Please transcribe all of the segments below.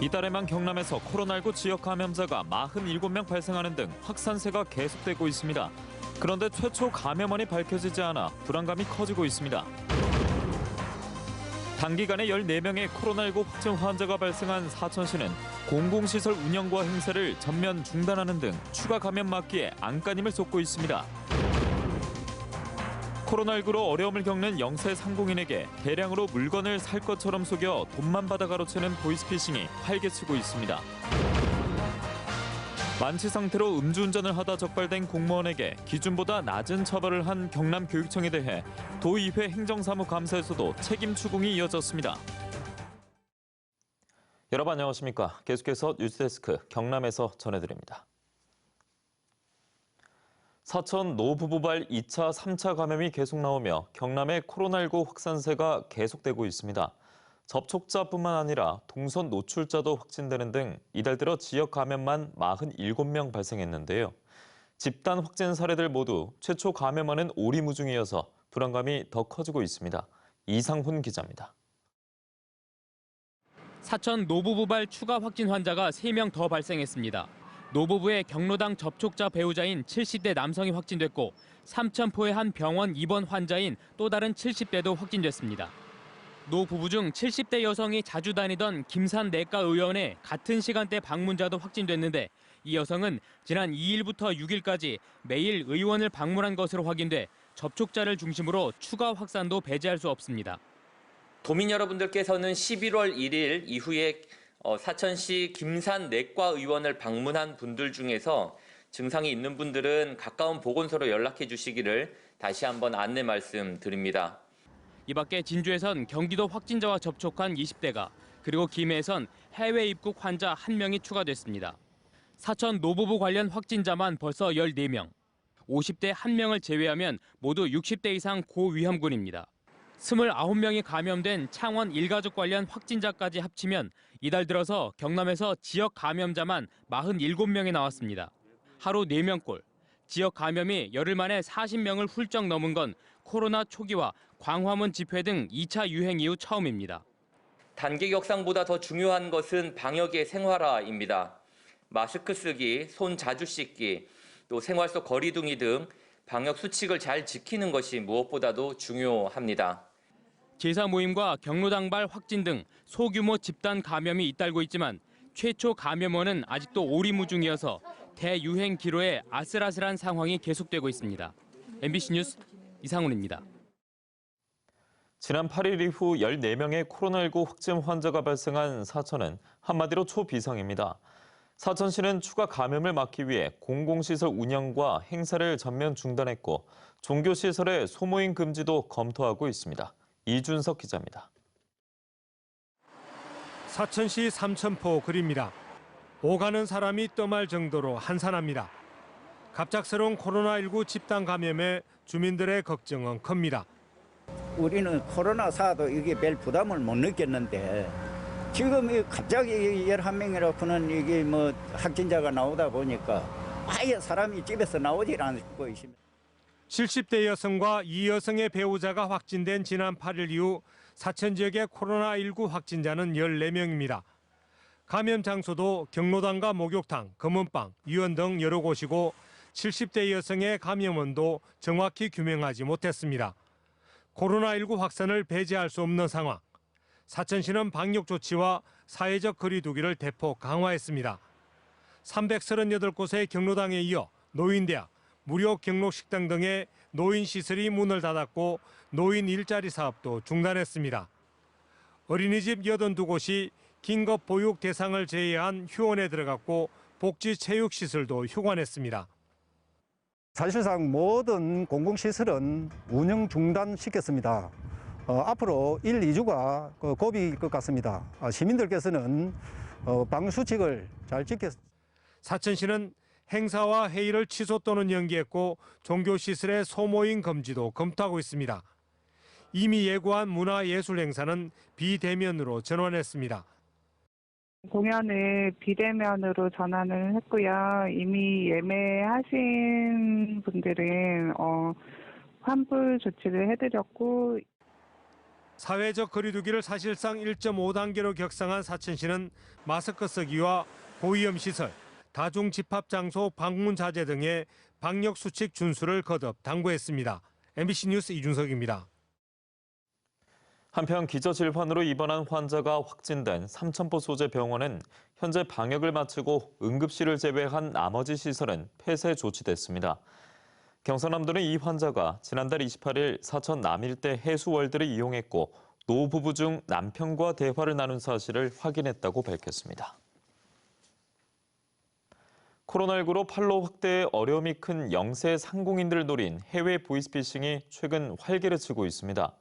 이달에만 경남에서 코로나19 지역 감염자가 47명 발생하는 등 확산세가 계속되고 있습니다. 그런데 최초 감염원이 밝혀지지 않아 불안감이 커지고 있습니다. 단기간에 14명의 코로나19 확진 환자가 발생한 사천시는 공공시설 운영과 행사를 전면 중단하는 등 추가 감염 막기에 안간힘을 쏟고 있습니다. 코로나19로 어려움을 겪는 영세 상공인에게 대량으로 물건을 살 것처럼 속여 돈만 받아 가로채는 보이스피싱이 활개치고 있습니다. 만취 상태로 음주운전을 하다 적발된 공무원에게 기준보다 낮은 처벌을 한 경남교육청에 대해 도의회 행정사무감사에서도 책임 추궁이 이어졌습니다. 여러분 안녕하십니까? 계속해서 뉴스데스크 경남에서 전해드립니다. 사천 노부부발 2차, 3차 감염이 계속 나오며 경남의 코로나19 확산세가 계속되고 있습니다. 접촉자뿐만 아니라 동선 노출자도 확진되는 등 이달 들어 지역 감염만 47명 발생했는데요. 집단 확진 사례들 모두 최초 감염원은 오리무중이어서 불안감이 더 커지고 있습니다. 이상훈 기자입니다. 사천 노부부발 추가 확진 환자가 3명 더 발생했습니다. 노부부의 경로당 접촉자 배우자인 70대 남성이 확진됐고 삼천포의 한 병원 입원 환자인 또 다른 70대도 확진됐습니다. 노부부 중 70대 여성이 자주 다니던 김산 내과의원의 같은 시간대 방문자도 확진됐는데 이 여성은 지난 2일부터 6일까지 매일 의원을 방문한 것으로 확인돼 접촉자를 중심으로 추가 확산도 배제할 수 없습니다. 도민 여러분들께서는 11월 1일 이후에 사천시 김산 내과의원을 방문한 분들 중에서 증상이 있는 분들은 가까운 보건소로 연락해 주시기를 다시 한번 안내 말씀드립니다. 이 밖에 진주에선 경기도 확진자와 접촉한 20대가, 그리고 김해에선 해외 입국 환자 1명이 추가됐습니다. 사천 노부부 관련 확진자만 벌써 14명. 50대 1명을 제외하면 모두 60대 이상 고위험군입니다. 29명이 감염된 창원 일가족 관련 확진자까지 합치면 이달 들어서 경남에서 지역 감염자만 47명이 나왔습니다. 하루 4명꼴. 지역 감염이 열흘 만에 40명을 훌쩍 넘은 건 코로나 초기와 광화문 집회 등 2차 유행 이후 처음입니다. 단계 격상보다 더 중요한 것은 방역의 생활화입니다. 마스크 쓰기, 손 자주 씻기, 또 생활 속 거리두기 등 방역 수칙을 잘 지키는 것이 무엇보다도 중요합니다. 제사 모임과 경로당발 확진 등 소규모 집단 감염이 잇따르고 있지만 최초 감염원은 아직도 오리무중이어서 대유행 기로에 아슬아슬한 상황이 계속되고 있습니다. MBC 뉴스 이상훈입니다. 지난 8일 이후 14명의 코로나19 확진 환자가 발생한 사천은 한마디로 초비상입니다. 사천시는 추가 감염을 막기 위해 공공시설 운영과 행사를 전면 중단했고 종교시설의 소모임 금지도 검토하고 있습니다. 이준석 기자입니다. 사천시 삼천포 거리입니다. 오가는 사람이 떠말 정도로 한산합니다. 갑작스러운 코로나19 집단 감염에 주민들의 걱정은 큽니다. 우리는 코로나 사도 이게 별 부담을 못 느꼈는데 지금 갑자기 11명이라고는 이게 뭐 확진자가 나오다 보니까 아예 사람이 집에서 나오질 않고 있습니다. 70대 여성과 이 여성의 배우자가 확진된 지난 8일 이후 사천 지역의 코로나19 확진자는 14명입니다. 감염 장소도 경로당과 목욕탕, 검은방, 유원 등 여러 곳이고 70대 여성의 감염원도 정확히 규명하지 못했습니다. 코로나19 확산을 배제할 수 없는 상황. 사천시는 방역 조치와 사회적 거리 두기를 대폭 강화했습니다. 338곳의 경로당에 이어 노인대학, 무료 경로식당 등의 노인시설이 문을 닫았고 노인 일자리 사업도 중단했습니다. 어린이집 82곳이 긴급 보육 대상을 제외한 휴원에 들어갔고 복지체육시설도 휴관했습니다. 사실상 모든 공공시설은 운영 중단시켰습니다. 앞으로 1, 2주가 고비일 것 같습니다. 시민들께서는 방수칙을 잘 지켰습니다. 사천시는 행사와 회의를 취소 또는 연기했고 종교시설의 소모임 금지도 검토하고 있습니다. 이미 예고한 문화예술 행사는 비대면으로 전환했습니다. 공연을 비대면으로 전환을 했고요. 이미 예매하신 분들은 환불 조치를 해드렸고 사회적 거리두기를 사실상 1.5단계로 격상한 사천시는 마스크 쓰기와 고위험 시설, 다중 집합 장소 방문 자제 등의 방역 수칙 준수를 거듭 당부했습니다. MBC 뉴스 이준석입니다. 한편 기저질환으로 입원한 환자가 확진된 삼천포 소재 병원은 현재 방역을 마치고 응급실을 제외한 나머지 시설은 폐쇄 조치됐습니다. 경상남도는 이 환자가 지난달 28일 사천 남일대 해수월드를 이용했고 노부부 중 남편과 대화를 나눈 사실을 확인했다고 밝혔습니다. 코로나19로 판로 확대에 어려움이 큰 영세 상공인들을 노린 해외 보이스피싱이 최근 활개를 치고 있습니다.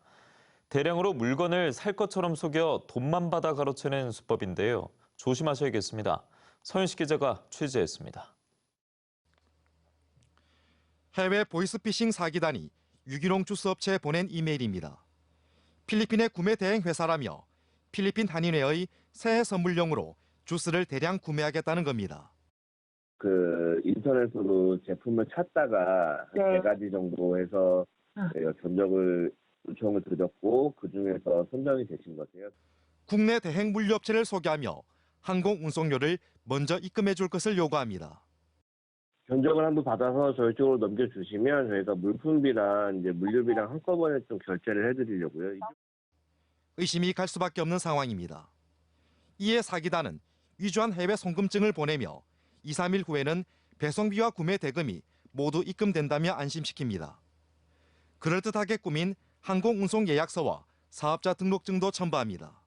대량으로 물건을 살 것처럼 속여 돈만 받아 가로채는 수법인데요. 조심하셔야겠습니다. 서윤식 기자가 취재했습니다. 해외 보이스피싱 사기단이 유기농 주스 업체에 보낸 이메일입니다. 필리핀의 구매 대행 회사라며 필리핀 한인회의 새해 선물용으로 주스를 대량 구매하겠다는 겁니다. 인터넷으로 제품을 찾다가 네. 4가지 정도 해서 견적을 요청을 드렸고 그중에서 선정이 되신 거세요. 국내 대행 물류업체를 소개하며 항공 운송료를 먼저 입금해 줄 것을 요구합니다. 견적을 한번 받아서 저희 쪽으로 넘겨주시면 저희가 물품비랑 이제 물류비랑 한꺼번에 좀 결제를 해드리려고요. 의심이 갈 수밖에 없는 상황입니다. 이에 사기단은 위조한 해외 송금증을 보내며 2, 3일 후에는 배송비와 구매 대금이 모두 입금된다며 안심시킵니다. 그럴듯하게 꾸민 항공운송 예약서와 사업자 등록증도 첨부합니다.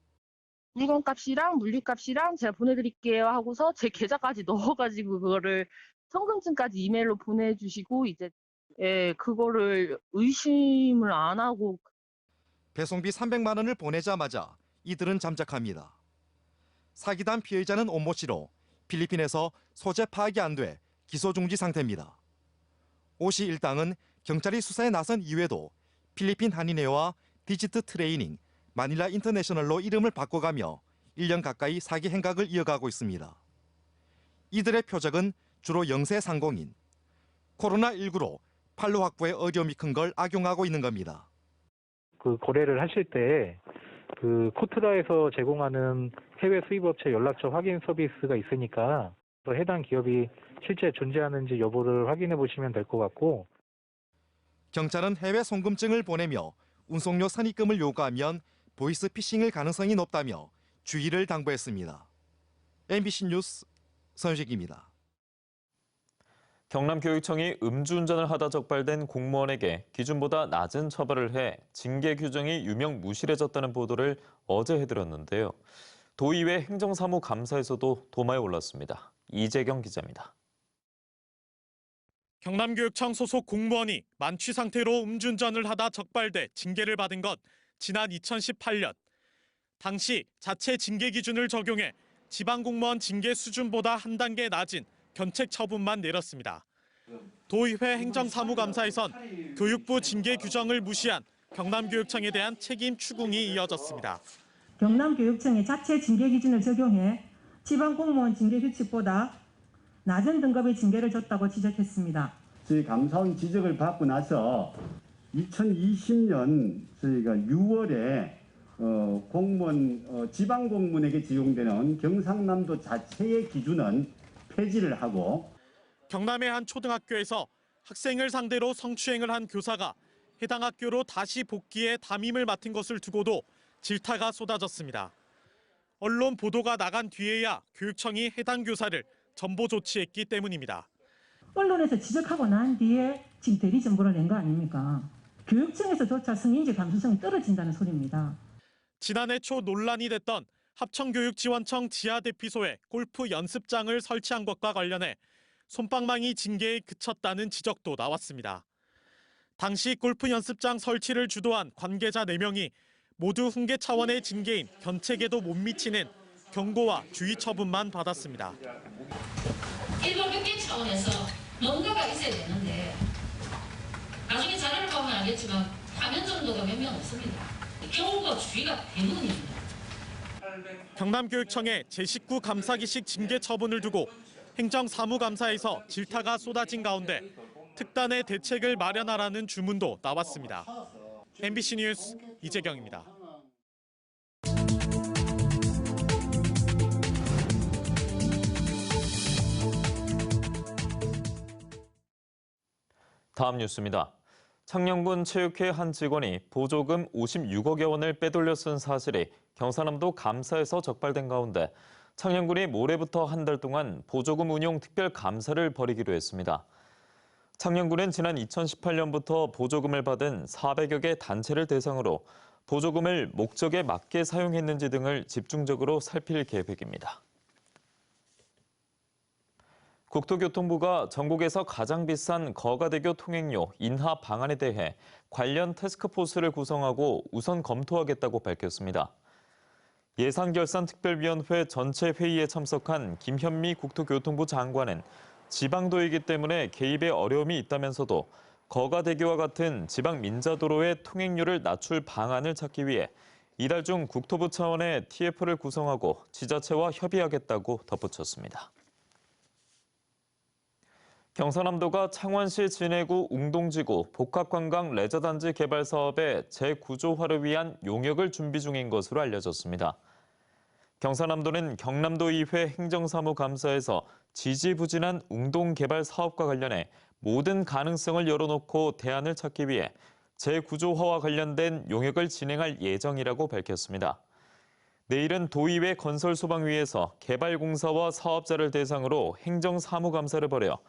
물건값이랑 물류값이랑 제가 보내드릴게요 하고서 제 계좌까지 넣어가지고 그거를 송금증까지 이메일로 보내주시고 이제 그거를 의심을 안 하고 배송비 300만 원을 보내자마자 이들은 잠적합니다. 사기단 피해자는 온모 씨로 필리핀에서 소재 파악이 안 돼 기소 중지 상태입니다. 오 씨 일당은 경찰이 수사에 나선 이후에도 필리핀 한인회와 디지트 트레이닝, 마닐라 인터내셔널로 이름을 바꿔가며 1년 가까이 사기 행각을 이어가고 있습니다. 이들의 표적은 주로 영세 상공인. 코로나19로 판로 확보에 어려움이 큰 걸 악용하고 있는 겁니다. 거래를 하실 때 코트라에서 제공하는 해외 수입업체 연락처 확인 서비스가 있으니까 또 해당 기업이 실제 존재하는지 여부를 확인해 보시면 될 것 같고. 경찰은 해외 송금증을 보내며 운송료 선입금을 요구하면 보이스 피싱일 가능성이 높다며 주의를 당부했습니다. MBC 뉴스 서윤식입니다. 경남교육청이 음주운전을 하다 적발된 공무원에게 기준보다 낮은 처벌을 해 징계 규정이 유명무실해졌다는 보도를 어제 해드렸는데요. 도의회 행정사무감사에서도 도마에 올랐습니다. 이재경 기자입니다. 경남교육청 소속 공무원이 만취 상태로 음주운전을 하다 적발돼 징계를 받은 것 지난 2018년. 당시 자체 징계 기준을 적용해 지방공무원 징계 수준보다 한 단계 낮은 견책 처분만 내렸습니다. 도의회 행정사무감사에선 교육부 징계 규정을 무시한 경남교육청에 대한 책임 추궁이 이어졌습니다. 경남교육청의 자체 징계 기준을 적용해 지방공무원 징계 규칙보다 낮은 등급의 징계를 줬다고 지적했습니다. 저희 감사원 지적을 받고 나서 2020년 저희가 6월에 공무원 지방공무원에게 적용되는 경상남도 자체의 기준은 폐지를 하고 경남의 한 초등학교에서 학생을 상대로 성추행을 한 교사가 해당 학교로 다시 복귀해 담임을 맡은 것을 두고도 질타가 쏟아졌습니다. 언론 보도가 나간 뒤에야 교육청이 해당 교사를 전보 조치했기 때문입니다. 언론에서 지적하고 난 뒤에 지금 대리 정보를 낸 거 아닙니까? 교육청에서조차 성인지 감수성이 떨어진다는 소리입니다. 지난해 초 논란이 됐던 합천교육지원청 지하대피소에 골프 연습장을 설치한 것과 관련해 솜방망이 징계에 그쳤다는 지적도 나왔습니다. 당시 골프 연습장 설치를 주도한 관계자 4명이 모두 훈계 차원의 징계인 견책에도 못 미치는 경고와 주의 처분만 받았습니다. 일반 교계 차원에서 뭔가가 있어야 되는데 나중에 자료를 보면 알겠지만 화면 정도가 몇 명 없습니다. 경고와 주의가 대부분입니다. 경남교육청의 제19 감사기식 징계 처분을 두고 행정사무감사에서 질타가 쏟아진 가운데 특단의 대책을 마련하라는 주문도 나왔습니다. MBC 뉴스 이재경입니다. 다음 뉴스입니다. 창녕군 체육회 한 직원이 보조금 56억여 원을 빼돌려 쓴 사실이 경상남도 감사에서 적발된 가운데 창녕군이 모레부터 한 달 동안 보조금 운용 특별 감사를 벌이기로 했습니다. 창녕군은 지난 2018년부터 보조금을 받은 400여 개 단체를 대상으로 보조금을 목적에 맞게 사용했는지 등을 집중적으로 살필 계획입니다. 국토교통부가 전국에서 가장 비싼 거가대교 통행료 인하 방안에 대해 관련 태스크포스를 구성하고 우선 검토하겠다고 밝혔습니다. 예산결산특별위원회 전체 회의에 참석한 김현미 국토교통부 장관은 지방도이기 때문에 개입에 어려움이 있다면서도 거가대교와 같은 지방 민자도로의 통행료를 낮출 방안을 찾기 위해 이달 중 국토부 차원의 TF를 구성하고 지자체와 협의하겠다고 덧붙였습니다. 경상남도가 창원시 진해구 웅동지구 복합관광 레저단지 개발 사업의 재구조화를 위한 용역을 준비 중인 것으로 알려졌습니다. 경상남도는 경남도의회 행정사무감사에서 지지부진한 웅동 개발 사업과 관련해 모든 가능성을 열어놓고 대안을 찾기 위해 재구조화와 관련된 용역을 진행할 예정이라고 밝혔습니다. 내일은 도의회 건설소방위에서 개발공사와 사업자를 대상으로 행정사무감사를 벌여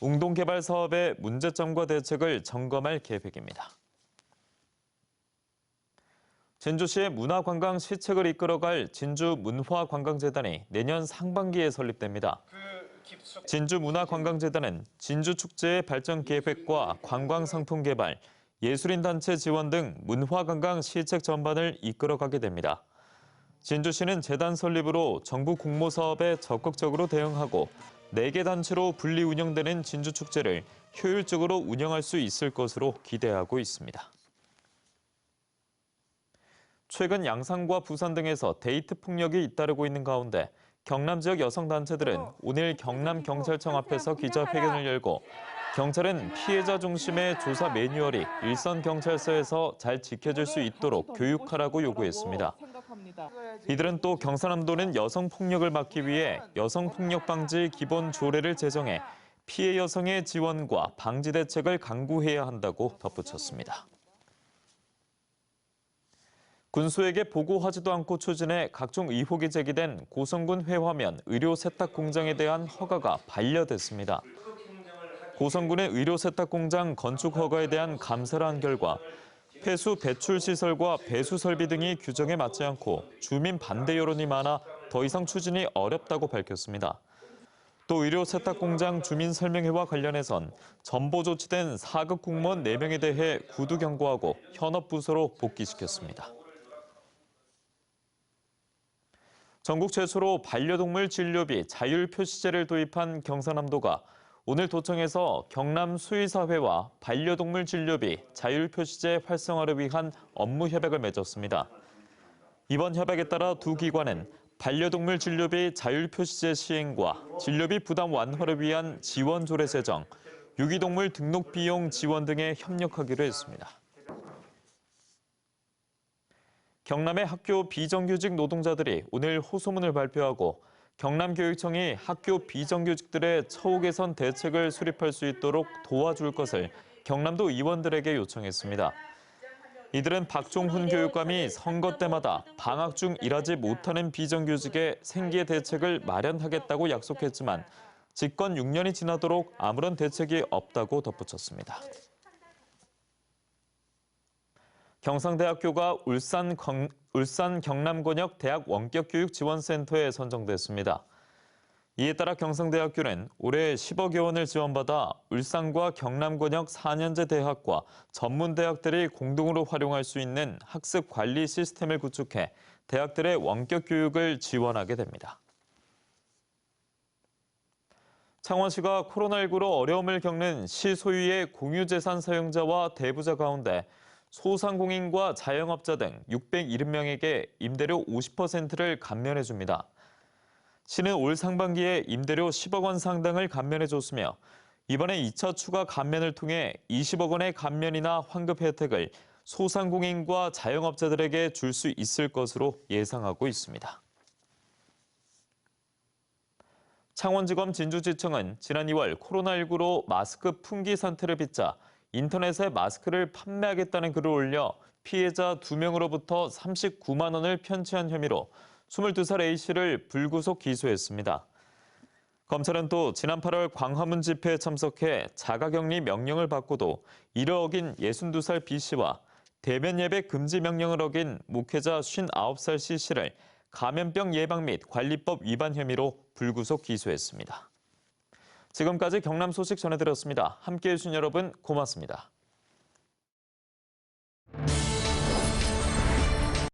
웅동 개발 사업의 문제점과 대책을 점검할 계획입니다. 진주시의 문화관광 시책을 이끌어갈 진주문화관광재단이 내년 상반기에 설립됩니다. 진주문화관광재단은 진주축제의 발전 계획과 관광상품 개발, 예술인단체 지원 등 문화관광 시책 전반을 이끌어가게 됩니다. 진주시는 재단 설립으로 정부 공모사업에 적극적으로 대응하고 4개 단체로 분리 운영되는 진주축제를 효율적으로 운영할 수 있을 것으로 기대하고 있습니다. 최근 양산과 부산 등에서 데이트 폭력이 잇따르고 있는 가운데 경남 지역 여성단체들은 오늘 경남경찰청 앞에서 기자회견을 열고 경찰은 피해자 중심의 조사 매뉴얼이 일선경찰서에서 잘 지켜질 수 있도록 교육하라고 요구했습니다. 이들은 또 경상남도는 여성폭력을 막기 위해 여성폭력 방지 기본 조례를 제정해 피해 여성의 지원과 방지 대책을 강구해야 한다고 덧붙였습니다. 군수에게 보고하지도 않고 추진해 각종 의혹이 제기된 고성군 회화면 의료 세탁 공장에 대한 허가가 반려됐습니다. 고성군의 의료 세탁 공장 건축 허가에 대한 감사를 한 결과 폐수 배출 시설과 배수 설비 등이 규정에 맞지 않고 주민 반대 여론이 많아 더 이상 추진이 어렵다고 밝혔습니다. 또 의료 세탁 공장 주민 설명회와 관련해선 전보 조치된 4급 공무원 4명에 대해 구두 경고하고 현업 부서로 복귀시켰습니다. 전국 최초로 반려동물 진료비 자율 표시제를 도입한 경상남도가 오늘 도청에서 경남 수의사회와 반려동물 진료비 자율 표시제 활성화를 위한 업무 협약을 맺었습니다. 이번 협약에 따라 두 기관은 반려동물 진료비 자율 표시제 시행과 진료비 부담 완화를 위한 지원 조례 제정, 유기동물 등록 비용 지원 등에 협력하기로 했습니다. 경남의 학교 비정규직 노동자들이 오늘 호소문을 발표하고 경남교육청이 학교 비정규직들의 처우 개선 대책을 수립할 수 있도록 도와줄 것을 경남도 의원들에게 요청했습니다. 이들은 박종훈 교육감이 선거 때마다 방학 중 일하지 못하는 비정규직의 생계 대책을 마련하겠다고 약속했지만 집권 6년이 지나도록 아무런 대책이 없다고 덧붙였습니다. 경상대학교가 울산 경남권역 대학 원격교육지원센터에 선정됐습니다. 이에 따라 경상대학교는 올해 10억여 원을 지원받아 울산과 경남권역 4년제 대학과 전문대학들이 공동으로 활용할 수 있는 학습 관리 시스템을 구축해 대학들의 원격교육을 지원하게 됩니다. 창원시가 코로나19로 어려움을 겪는 시 소유의 공유재산 사용자와 대부자 가운데 소상공인과 자영업자 등 670명에게 임대료 50%를 감면해 줍니다. 시는 올 상반기에 임대료 10억 원 상당을 감면해 줬으며 이번에 2차 추가 감면을 통해 20억 원의 감면이나 환급 혜택을 소상공인과 자영업자들에게 줄 수 있을 것으로 예상하고 있습니다. 창원지검 진주지청은 지난 2월 코로나19로 마스크 품귀 사태를 빚자 인터넷에 마스크를 판매하겠다는 글을 올려 피해자 2명으로부터 39만 원을 편취한 혐의로 22살 A씨를 불구속 기소했습니다. 검찰은 또 지난 8월 광화문 집회에 참석해 자가격리 명령을 받고도 이를 어긴 62살 B씨와 대면 예배 금지 명령을 어긴 목회자 59살 C씨를 감염병 예방 및 관리법 위반 혐의로 불구속 기소했습니다. 지금까지 경남 소식 전해드렸습니다. 함께해 주신 여러분 고맙습니다.